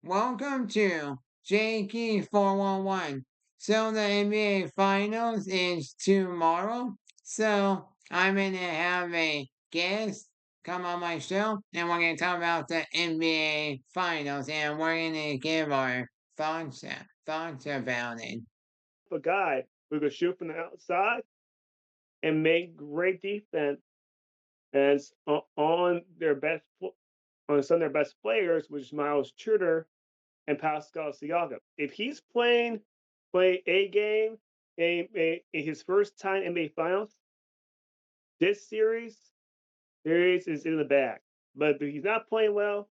Welcome to JK411. So the NBA Finals is tomorrow. So I'm gonna have a guest come on my show, and we're gonna talk about the NBA Finals, and we're gonna give our thoughts about it. A guy who could shoot from the outside and make great defense as on on some of their best players, which is Myles Turner and Pascal Siakam. If he's play a game in his first time NBA Finals, this series is in the bag. But if he's not playing well,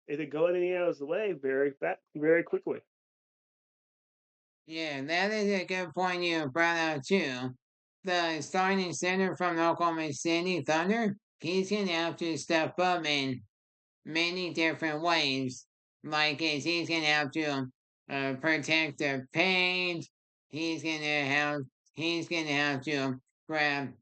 it could go in Indiana's way very quickly. Yeah, that is a good point you brought out too. The starting center from Oklahoma City Thunder, he's gonna have to step up in many different ways. He's gonna have to protect the paint. He's gonna have he's gonna have to grab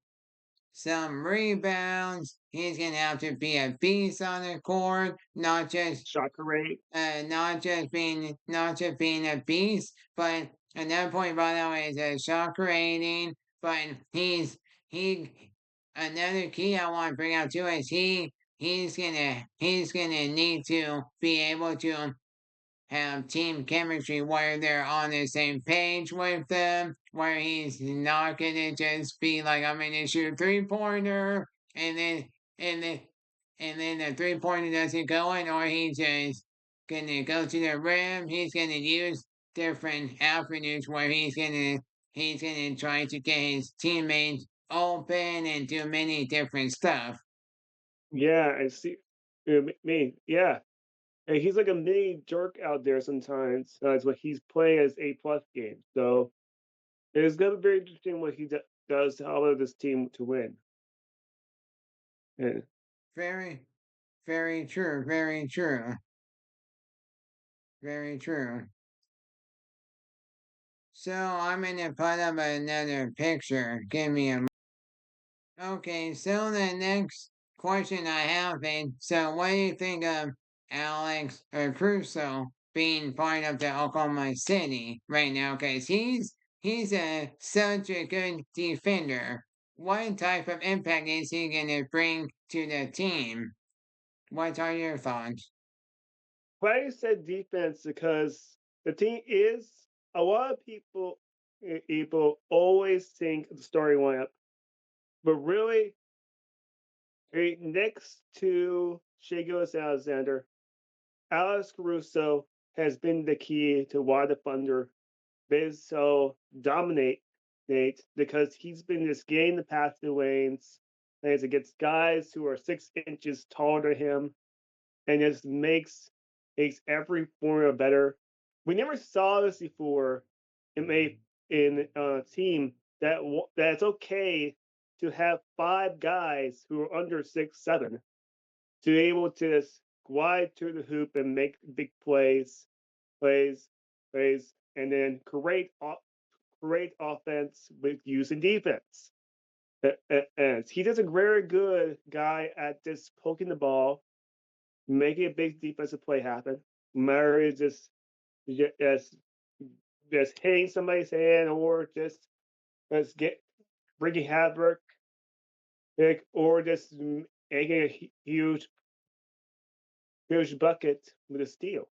some rebounds. He's gonna have to be a beast on the court, Shot rate. not just being a beast, but another point by the way is a shot rating. But he another key I want to bring out too is he's gonna need to be able to have team chemistry where they're on the same page with them, where he's not gonna just be like, I'm gonna shoot a 3 pointer and then and then and then the 3 pointer doesn't go in, or he's just gonna go to the rim. He's gonna use different avenues where he's gonna try to get his teammates open and do many different stuff. Yeah, I see. Yeah. And he's like a mini jerk out there sometimes. That's what he's playing as A+ games. So it's gonna be very interesting what does to allow this team to win. Yeah. Very, very true, very true, very true. So I'm gonna put up another picture. Give me a. Okay, so the next question I have is, so what do you think of Alex or Caruso being part of the Oklahoma City right now? Because he's such a good defender. What type of impact is he gonna bring to the team? What are your thoughts? Why I said defense because the team is a lot of people always think the starting lineup, but really next to Shai Gilgeous-Alexander, Alex Caruso has been the key to why the Thunder been so dominate Nate because he's been just getting the passing lanes and against guys who are 6 inches taller than him and just makes every formula better. We never saw this before in a team that's okay to have 5 guys who are under 6'7" to be able to just glide to the hoop and make big plays, plays, and then create offense with using defense. And he does a very good guy at just poking the ball, making a big defensive play happen. Murray just just hitting somebody's hand or just get bringing havoc, or just making a huge bucket with a steal.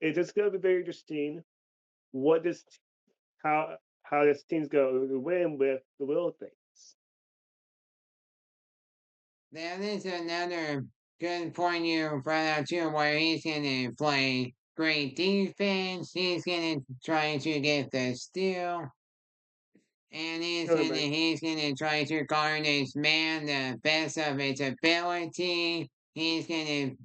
It's just gonna be very interesting what this how this team's going to win with the little things. That is another good point you brought out too, where he's gonna play great defense. He's gonna try to get the steal, and Right. he's gonna try to guard his man the best of his ability. He's gonna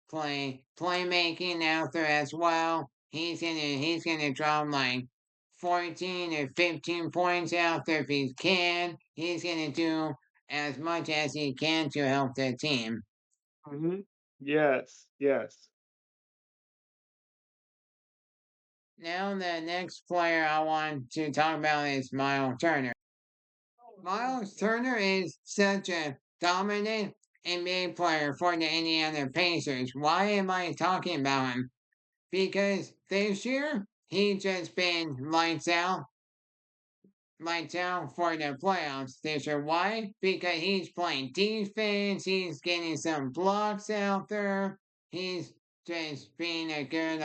play playmaking out there as well. He's gonna drop like 14 or 15 points out there if he can. He's gonna do as much as he can to help the team. Hmm. Yes, yes. Now the next player I want to talk about is Myles Turner. Myles Turner is such a dominant NBA player for the Indiana Pacers. Why am I talking about him? Because this year he just been lights out for the playoffs this year. Why? Because he's playing defense. He's getting some blocks out there. He's just being a good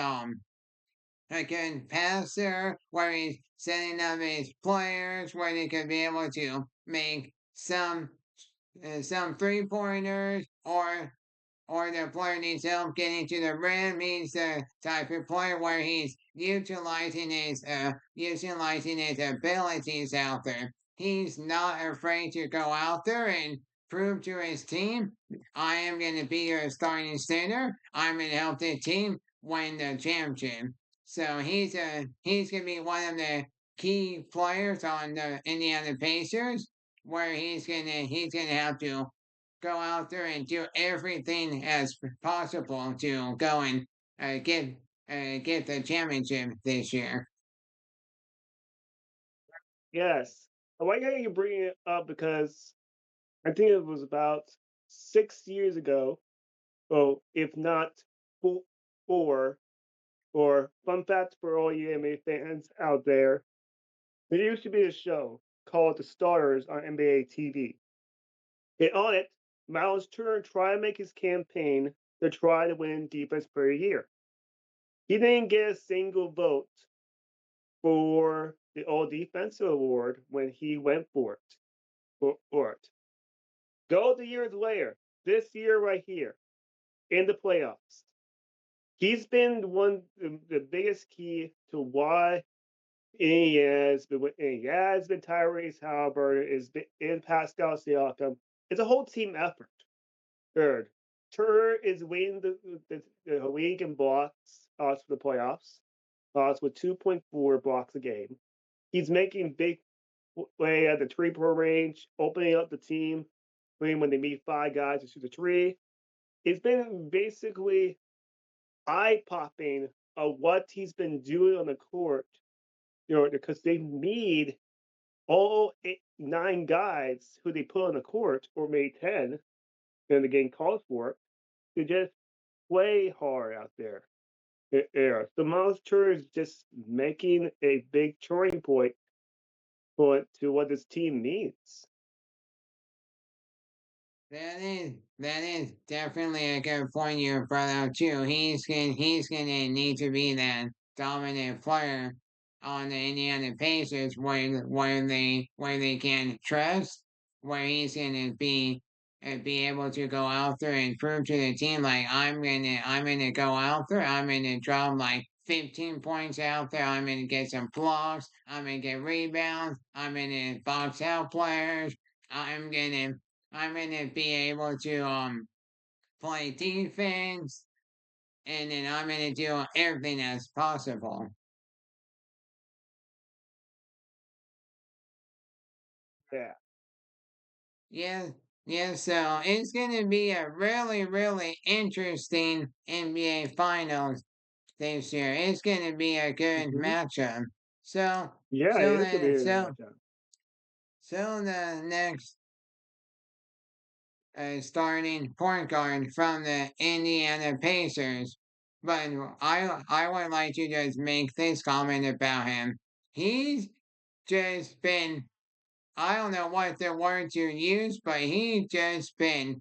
passer where he's setting up his players where they could be able to make some 3 pointers or the player needs help getting to the rim. He's the type of player where he's utilizing his abilities out there. He's not afraid to go out there and prove to his team, I am going to be your starting center. I'm going to help the team win the championship. So he's going to be one of the key players on the Indiana Pacers, where he's gonna have to go out there and do everything as possible to go and get the championship this year. Yes. I like how you bring it up because I think it was about 6 years ago, well, if not four, or fun fact for all you NBA fans out there, there used to be a show called The Starters on NBA TV. And on it, Myles Turner tried to make his campaign to try to win Defense Player of the Year. He didn't get a single vote for the All Defensive Award when he went for it. For it. Go the years later, this year right here, in the playoffs, he's been the biggest key to why he has been Tyrese Haliburton, is in Pascal Siakam. It's a whole team effort. Third, Turner is leading the league in blocks for the playoffs, with 2.4 blocks a game. He's making big play at the 3-point range, opening up the team when they meet 5 guys to shoot a three. It's been basically eye popping of what he's been doing on the court, because they need all 9 guys who they put on the court, or maybe 10, and the game calls for it, to just play hard out there. Yeah. So Myles Turner is just making a big turning point to what this team needs. That is definitely a good point you brought out too. He's gonna need to be that dominant player on the Indiana Pacers where they can trust, where he's gonna be able to go out there and prove to the team like I'm gonna go out there, I'm gonna drop like 15 points out there, I'm gonna get some blocks, I'm gonna get rebounds, I'm gonna box out players, I'm gonna I'm gonna be able to play defense, and then I'm gonna do everything as possible. Yeah. Yeah, yeah. So it's gonna be a really, really interesting NBA Finals this year. It's gonna be a good Hmm. matchup. So, Yeah, it so is gonna be the a so matchup. so the next starting point guard from the Indiana Pacers. But I would like to just make this comment about him. He's just been, I don't know what the word to use, but he's just been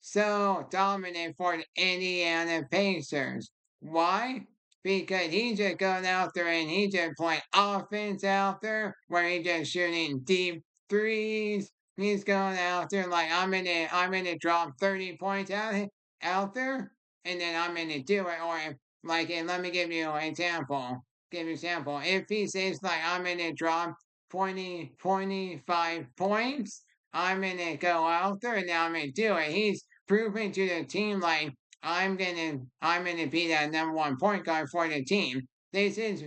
so dominant for the Indiana Pacers. Why? Because he just going out there and he just playing offense out there where he just shooting deep threes. He's going out there like I'm gonna drop 30 points out there, and then I'm gonna do it. Or like, and let me give you an example. Give you an example. If he says like I'm gonna drop 25 points, I'm gonna go out there and now I'm gonna do it. He's proving to the team like I'm gonna be that number one point guard for the team. This is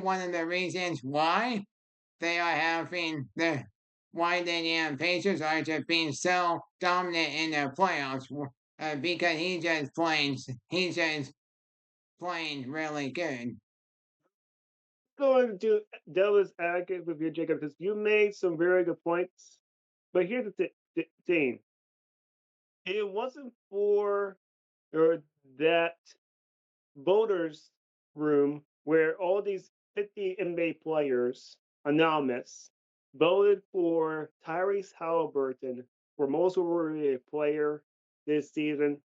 one of the reasons they are having the why the Pacers are just being so dominant in the playoffs. Because he's just playing really good. Going to do devil's advocate with you, Jacob, because you made some very good points. But here's the thing: it wasn't for or that voters room where all these 50 NBA players, anonymous, voted for Tyrese Haliburton for most overrated player this season,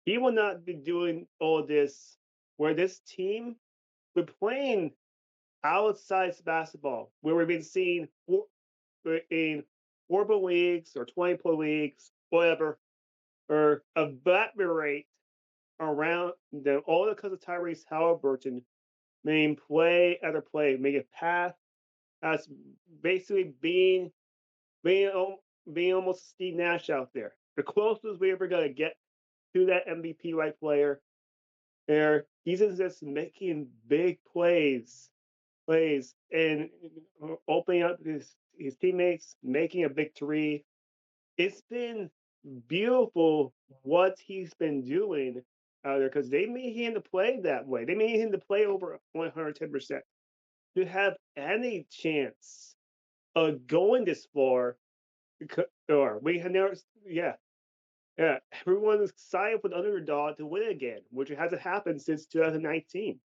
he will not be doing all this where this team we're playing outside basketball where we've been seeing in 4 leagues or 20 leagues, whatever, or evaporate around them all because of Tyrese Halliburton making play after play, making path as basically being being almost Steve Nash out there. The closest we ever gonna get to that MVP like player. There, he's just making big plays, and opening up his teammates, making a victory. It's been beautiful what he's been doing out there because they made him to play that way. They made him to play over 110% to have any chance of going this far. Or we have never, yeah, yeah. Everyone is excited for the underdog to win again, which hasn't happened since 2019.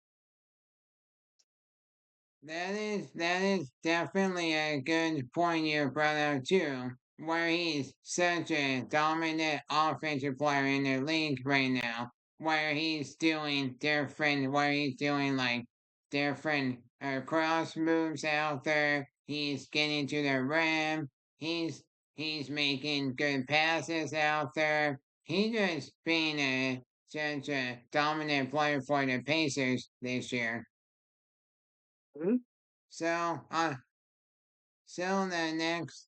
That is definitely a good point you brought out too, where he's such a dominant offensive player in the league right now, where he's doing like different cross moves out there. He's getting to the rim. He's making good passes out there. He just being such a dominant player for the Pacers this year. Mhm. So, so the next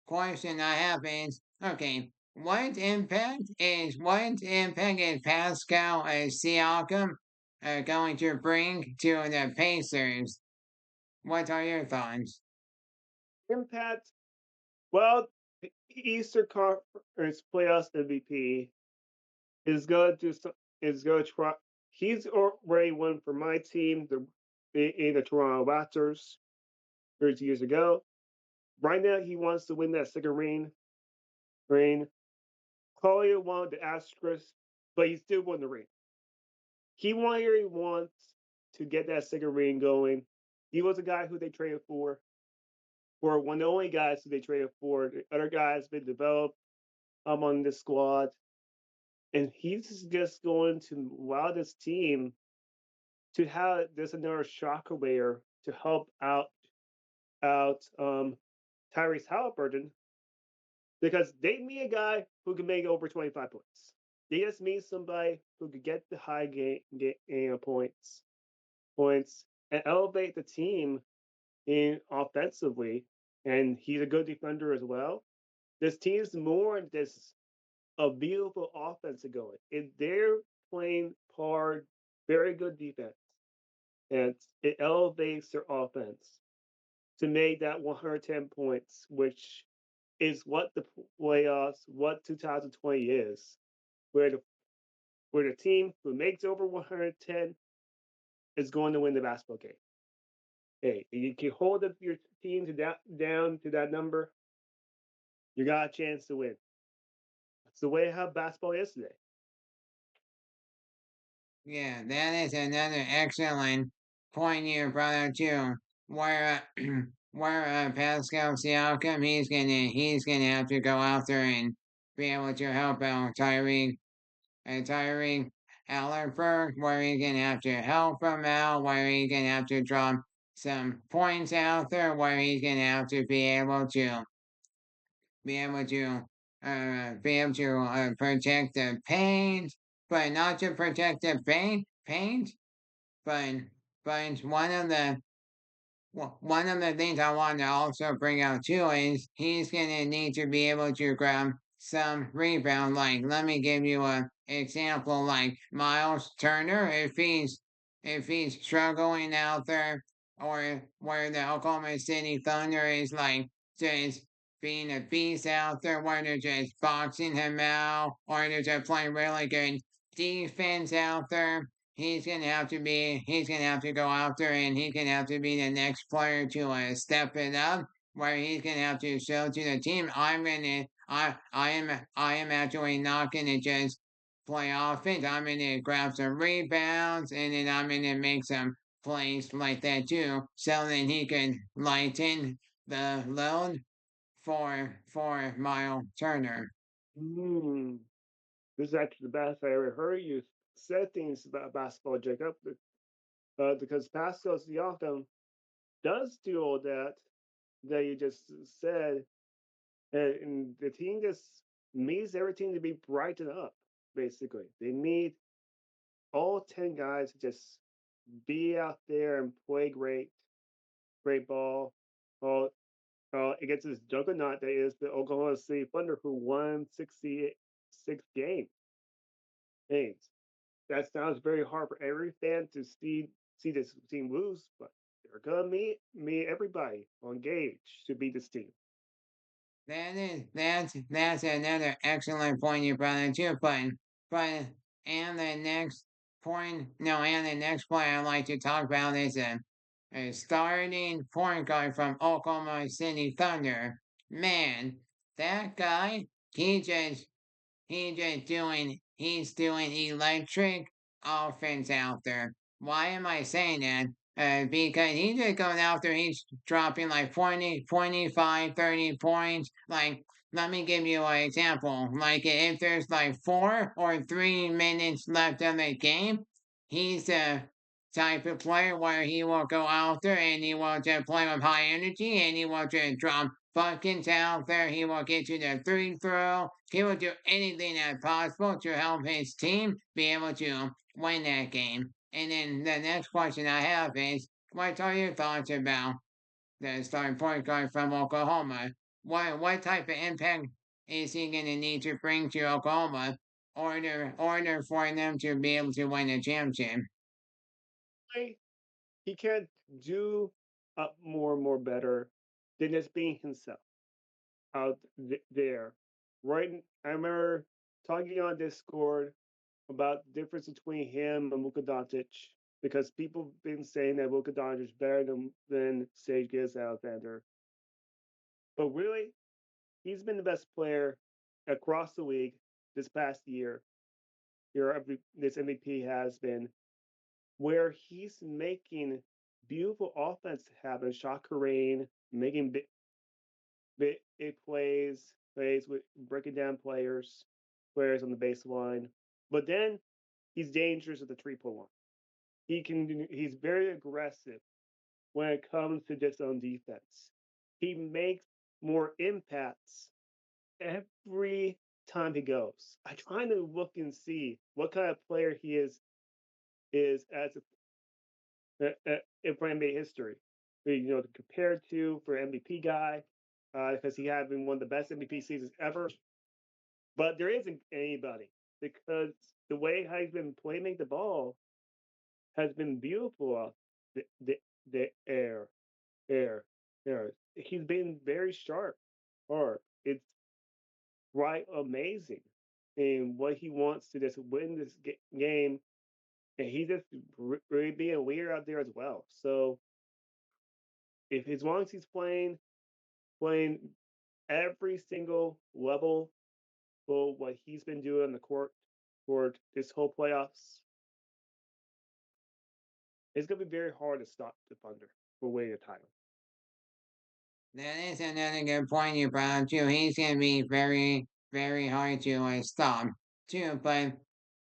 question I have is, okay, what impact is Pascal Siakam going to bring to the Pacers? What are your thoughts? Impact. Well, the Eastern Conference playoffs MVP is going to is going to try. He's already won for my team, the Toronto Raptors, 30 years ago. Right now, he wants to win that second ring. Ring. Collier won the asterisk, but he still won the ring. He wants to get that second ring going. He was a guy who they traded for one of the only guys who they traded for. The other guys been developed on this squad, and he's just going to allow this team to have this another shock aware to help out Tyrese Haliburton because they need a guy who can make over 25 points. They just need somebody who could get the high game points and elevate the team in offensively. And he's a good defender as well. This team's more than just a beautiful offense going. And they're playing hard, very good defense. And it elevates their offense to make that 110 points, which is what the playoffs, what 2020 is, where the team who makes over 110 is going to win the basketball game. Hey, you can hold up your team to down to that number, you got a chance to win. That's the way how basketball is today. Yeah, that is another excellent point you brought out too. Where where Pascal Siakam, he's gonna have to go out there and be able to help out Tyreek Allerberg, where he's gonna have to help him out, where he's gonna have to drop some points out there, where he's gonna have to be able to protect the paint, but not to protect the paint, but one of the things I want to also bring out too is he's gonna need to be able to grab some rebound. Like, let me give you a example. Like Myles Turner, if he's struggling out there, or where the Oklahoma City Thunder is like just being a beast out there, where they're just boxing him out, or they're just playing really good defense out there. He's gonna have to go out there, and he's gonna have to be the next player to step it up, where he's gonna have to show to the team, I am actually not gonna just play offense. I'm gonna grab some rebounds and then I'm gonna make some plays like that too, so that he can lighten the load for Myles Turner. Hmm. This is actually the best I ever heard you said things about basketball, Jacob. Because Pascal Siakam does do all that you just said, and the team just needs everything to be brightened up. Basically, they need all 10 guys to just be out there and play great ball. Well, against this juggernaut that is the Oklahoma City Thunder, who won 66 games. That sounds very hard for every fan to see this team lose, but they're gonna meet everybody on gauge to beat this team. That's another excellent point you brought up too, but and the next point no and the next point I'd like to talk about is a starting point guard from Oklahoma City Thunder. Man, that guy he just he's doing electric offense out there. Why am I saying that? Because he's just going out there, he's dropping like 20, 25, 30 points. Like, let me give you an example. Like, if there's like 4 or 3 minutes left in the game, he's the type of player where he will go out there and he will just play with high energy and he will just drop buckets out there. He will get you the free throw. He will do anything that's possible to help his team be able to win that game. And then the next question I have is, what are your thoughts about the starting point guard from Oklahoma? What type of impact is he going to need to bring to Oklahoma order for them to be able to win a championship? He can't do more and more better than just being himself out there. Right? I remember talking on Discord about the difference between him and Luka Doncic because people have been saying that Luka Doncic is better than Shai Gilgeous-Alexander. But really, he's been the best player across the league this past year. This MVP has been where he's making beautiful offense happen, shot creating, making big plays with breaking down players on the baseline. But then he's dangerous at the 3-point line. He's very aggressive when it comes to just on defense. He makes more impacts every time he goes. I try to look and see what kind of player he is as in for NBA history. To compare to for MVP guy, because he had been one of the best MVP seasons ever. But there isn't anybody because the way how he's been playing the ball has been beautiful. The the the air, air. He's been very sharp. Or it's right amazing in what he wants to just win this game, and he just really being a leader out there as well. So if as long as he's playing every single level for what he's been doing on the court for this whole playoffs, it's gonna be very hard to stop the Thunder for winning a title. That is another good point you brought up too. He's going to be very, very hard to stop too. But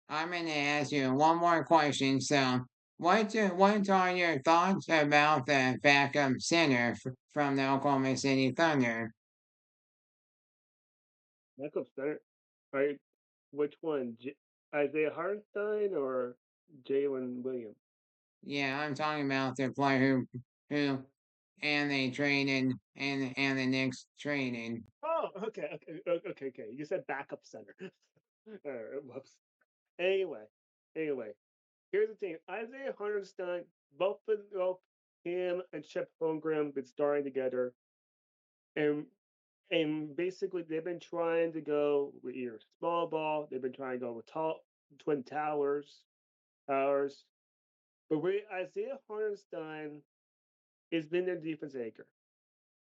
I'm going to ask you one more question. So, what are your thoughts about the backup center from the Oklahoma City Thunder? Backup center, right? Which one, Isaiah Hartenstein or Jalen Williams? Yeah, I'm talking about the player who and they traded and the Knicks traded. Oh, okay. You said backup center. Whoops. Anyway, anyway, here's the thing: Isaiah Hartenstein, both him and Chet Holmgren been starting together, and and basically they've been trying to go with either small ball, they've been trying to go with tall twin towers. But really, Isaiah Hartenstein has been their defense anchor.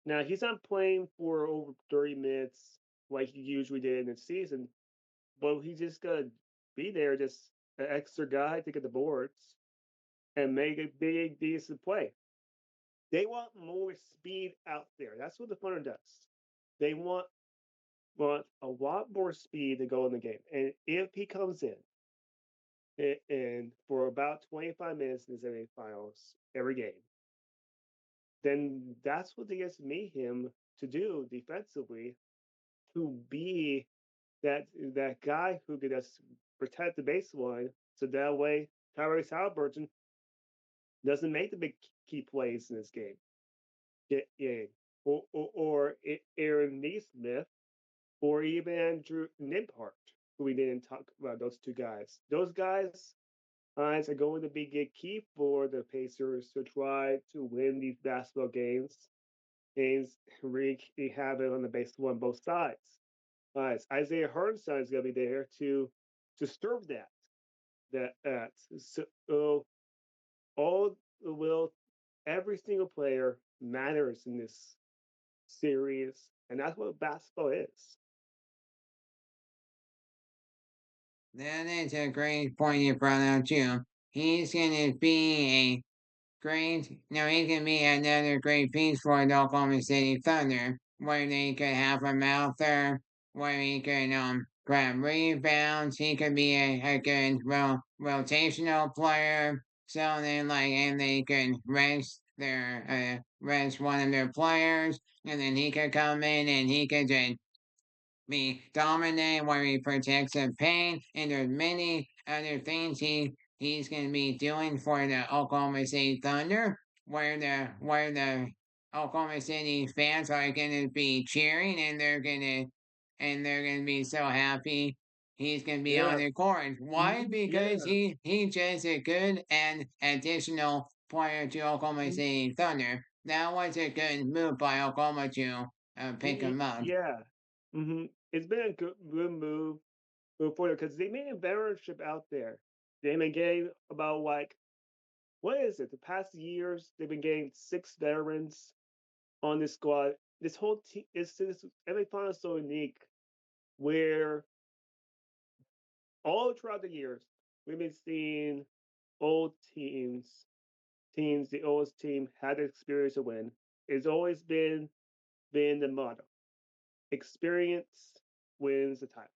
Now he's not playing for over 30 minutes like he usually did in the season, but he's just gonna be there, just an extra guy to get the boards and make a big decent play. They want more speed out there. That's what the Thunder does. They want a lot more speed to go in the game. And if he comes in and for about 25 minutes in the semifinals every game, then that's what they need him to do defensively, to be that guy who can just protect the baseline. So that way, Tyrese Haliburton doesn't make the big key plays in this game. Yeah, or Aaron Neesmith, or even Andrew Nembhard, who we didn't talk about. Those two guys. Those guys are going to be a key for the Pacers to try to win these basketball games. Games really have it on the baseline on both sides. Isaiah Hartenstein is going to be there to serve that. So all will every single player matters in this series, and that's what basketball is. That is a great point you brought out too. He's gonna be a great. No, he can be another great piece for the Oklahoma City Thunder, where they could have him out there, where he could grab rebounds. He could be a good rotational player. So then and they could rest one of their players, and then he could come in and he could just be dominant where he protects the paint, and there's many other things he's gonna be doing for the Oklahoma City Thunder, where the Oklahoma City fans are gonna be cheering, and they're gonna be so happy he's gonna be on Yeah. the court. Why? Because Yeah. he just a good and additional player to Oklahoma City Thunder. That was a good move by Oklahoma to pick him up. Yeah. It's been a good move forward because they made a veteranship out there. They've been getting about like what is it? The past years they've been getting 6 veterans on this squad. This whole team is this every final is so unique where all throughout the years we've been seeing old teams, the oldest team had the experience to win. It's always been the motto. Experience wins the title.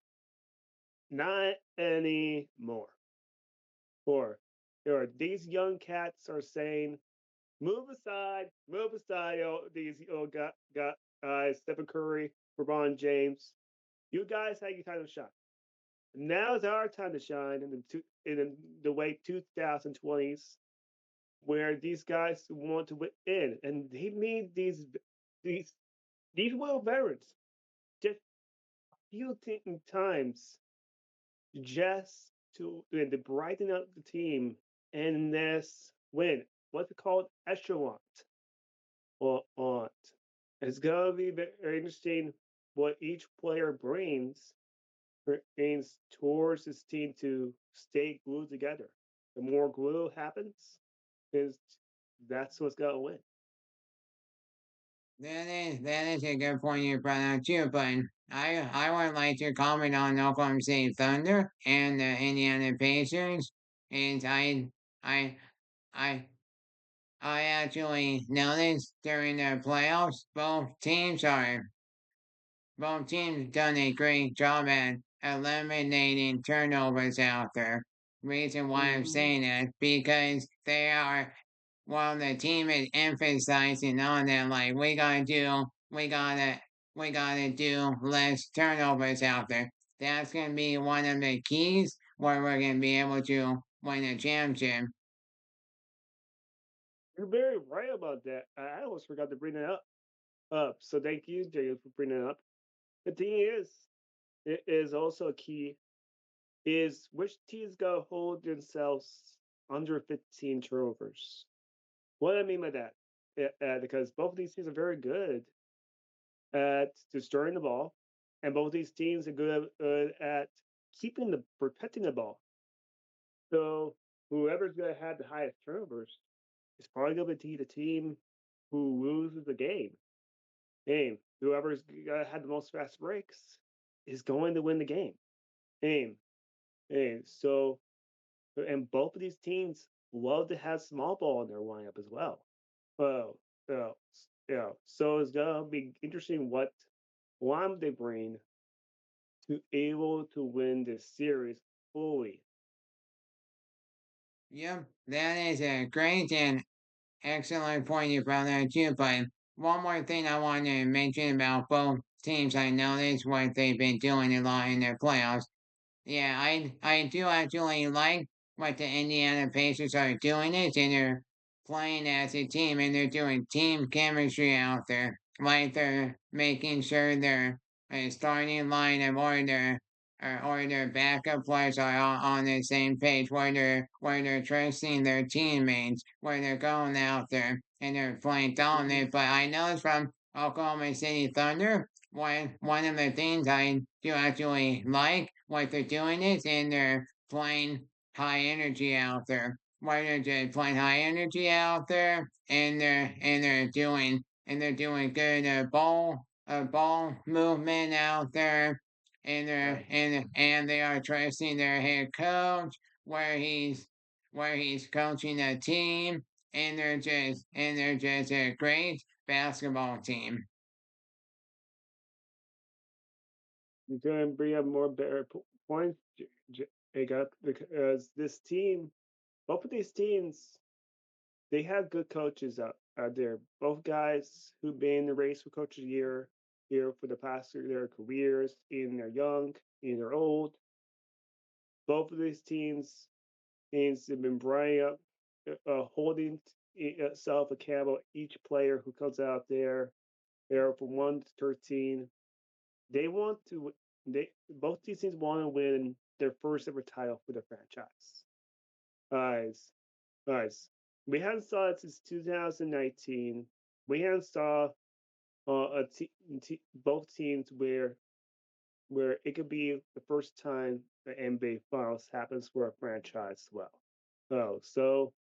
Not anymore. Or these young cats are saying, move aside, these got Stephen Curry, LeBron James. You guys had your time to shine. Now's our time to shine in the way 2020s, where these guys want to win, and they need these these well veterans just few times just to brighten up the team and this win. What's it called? Echelon or aunt. It's gonna be very interesting what each player brings towards this team to stay glued together. The more glue happens, is that's what's gonna win. That is a good point you brought out too, but I would like to comment on Oklahoma City Thunder and the Indiana Pacers. And I I I actually noticed during the playoffs both teams done a great job at eliminating turnovers out there. Reason why I'm Mm-hmm. saying that because they are while the team is emphasizing on that, like we gotta do less turnovers out there. That's gonna be one of the keys where we're gonna be able to win a championship. You're very right about that. I almost forgot to bring that up. So thank you, Jacob, for bringing it up. The thing is, it is also a key is which teams gonna hold themselves under 15 turnovers. What I mean by that, because both of these teams are very good at destroying the ball, and both these teams are good at keeping the protecting the ball. So whoever's gonna have the highest turnovers is probably gonna be the team who loses the game. Whoever's gonna have the most fast breaks is going to win the game. And, and so, and both of these teams love to have small ball in their lineup as well. Oh, yeah, yeah. So it's gonna be interesting what line they bring to able to win this series fully. Yep, that is a great and excellent point you brought out too. But one more thing I want to mention about both teams, I noticed what they've been doing a lot in their playoffs. Yeah, I do actually like what the Indiana Pacers are doing is and they're playing as a team and they're doing team chemistry out there. Like they're making sure their starting lineup or their backup players are on the same page where they're trusting their teammates, where they're going out there and they're playing Hmm. dominant. But I know it's from Oklahoma City Thunder one of the things I do actually like what they're doing is and they're playing high energy out there. Why they're just playing high energy out there and they're doing good ball movement out there Nice. and they are trusting their head coach where he's coaching a team and they're just a great basketball team. You're going to bring up more better points, Jacob, because this team, both of these teams, they have good coaches out there. Both guys who've been in the race for Coach of the Year here for the past of their careers, in their young, in their old. Both of these teams have been bringing up, holding itself accountable. Each player who comes out there from 1 to 13, they want to. They both these teams want to win their first ever title for the franchise. Guys, guys, we haven't saw it since 2019. We haven't saw both teams where it could be the first time the NBA Finals happens for a franchise as well. So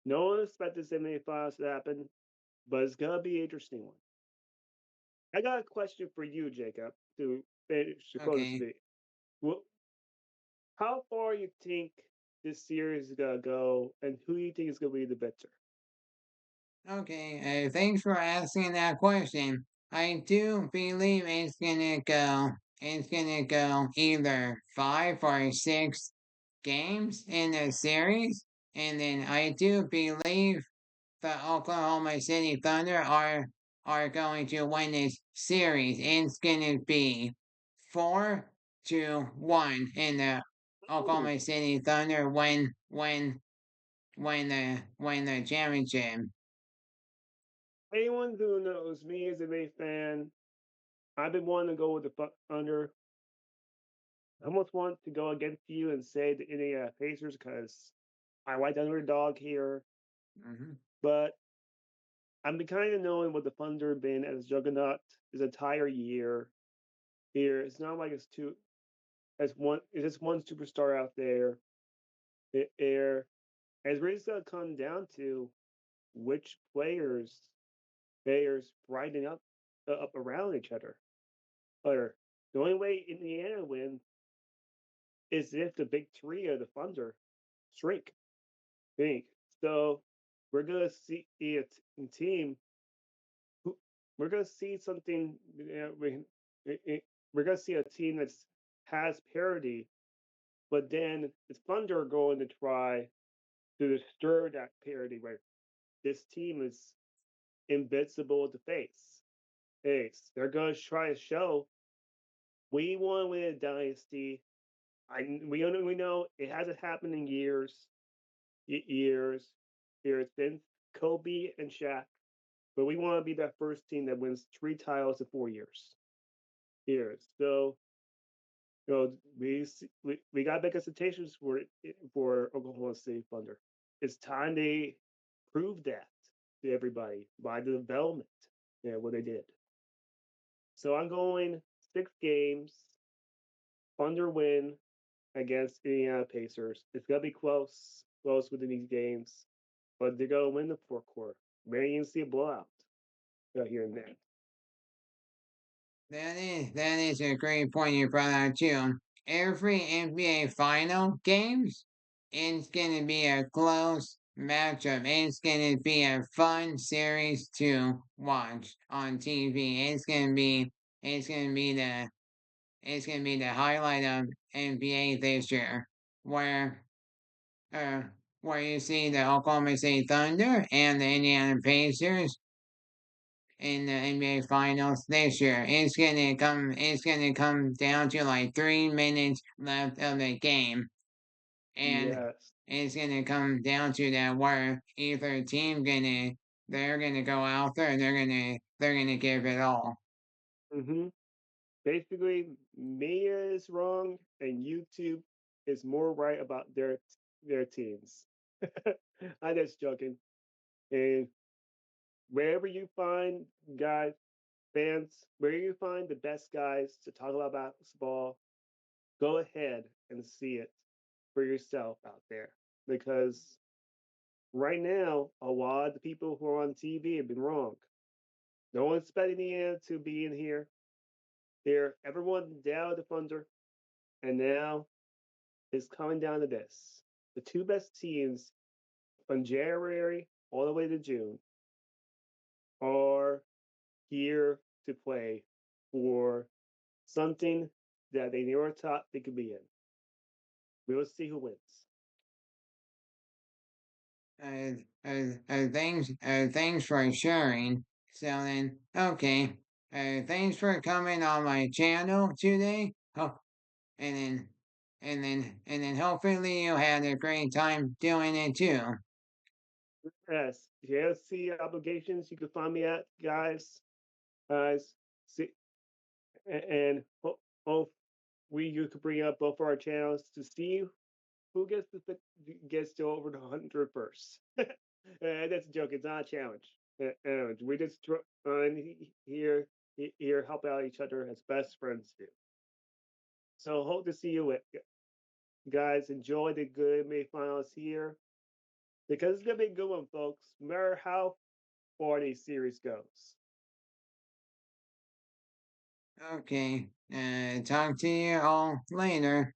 no one expected this NBA Finals to happen, but it's gonna be an interesting one. I got a question for you, Jacob, to finish to close this Okay. video. Well, how far you think this series is gonna go, and who you think is gonna be the victor? Okay, thanks for asking that question. I do believe it's gonna go either 5 or 6 games in the series, and then I do believe the Oklahoma City Thunder are going to win this series. It's gonna be 4-1 in the Ooh. Oklahoma City Thunder win the championship. Anyone who knows me as a Bay fan, I've been wanting to go with the under. I almost want to go against you and say the Indiana Pacers because I like the underdog here, Mhm. but I've been kind of knowing what the Thunder have been as juggernaut this entire year. Here, it's not like it's two as one. It's just one superstar out there. There, it's really gonna come down to which players riding up around each other. Or the only way Indiana win is if the big three of the Thunder shrink. Think so. We're gonna see a team. We're gonna see something. We're gonna see a team that has parity, but then the Thunder are going to try to disturb that parity where this team is invincible to face. They're going to try to show we want to win a dynasty. We know it hasn't happened in years since Kobe and Shaq, but we want to be that first team that wins 3 titles in 4 years. So we got big expectations for Oklahoma City Thunder. It's time they prove that to everybody by the development, what they did. So I'm going 6 games, Thunder win against Indiana Pacers. It's gonna be close within these games, but they're gonna win the fourth quarter. Maybe you see a blowout here and there. that is a great point you brought out too. Every NBA final games, it's gonna be a close matchup. It's gonna be a fun series to watch on TV. It's gonna be it's gonna be the highlight of NBA this year, where uh where you see the Oklahoma City Thunder and the Indiana Pacers in the NBA Finals this year. It's gonna come down to like 3 minutes left of the game, and Yes. it's gonna come down to that where either team they're gonna go out there and they're gonna give it all. Hmm. Basically, Mia is wrong and YouTube is more right about their teams. I'm just joking. And wherever you find guys, fans, where you find the best guys to talk about basketball, go ahead and see it for yourself out there. Because right now, a lot of the people who are on TV have been wrong. No one's expecting the end to be in here. Here, everyone down the Thunder, and now it's coming down to this: the two best teams from January all the way to June are here to play for something that they never thought they could be in. We will see who wins. Thanks for sharing. So then, okay. Thanks for coming on my channel today. Oh, and then, and then hopefully you had a great time doing it too. Yes, JFC obligations. You can find me at guys. See, and hope you could bring up both of our channels to see who gets to over the 100 first. That's a joke. It's not a challenge. We just here help out each other as best friends do. So hope to see you guys. Enjoy the good May finals here because it's gonna be a good one, folks. No matter how far the series goes. Okay. Talk to you all later.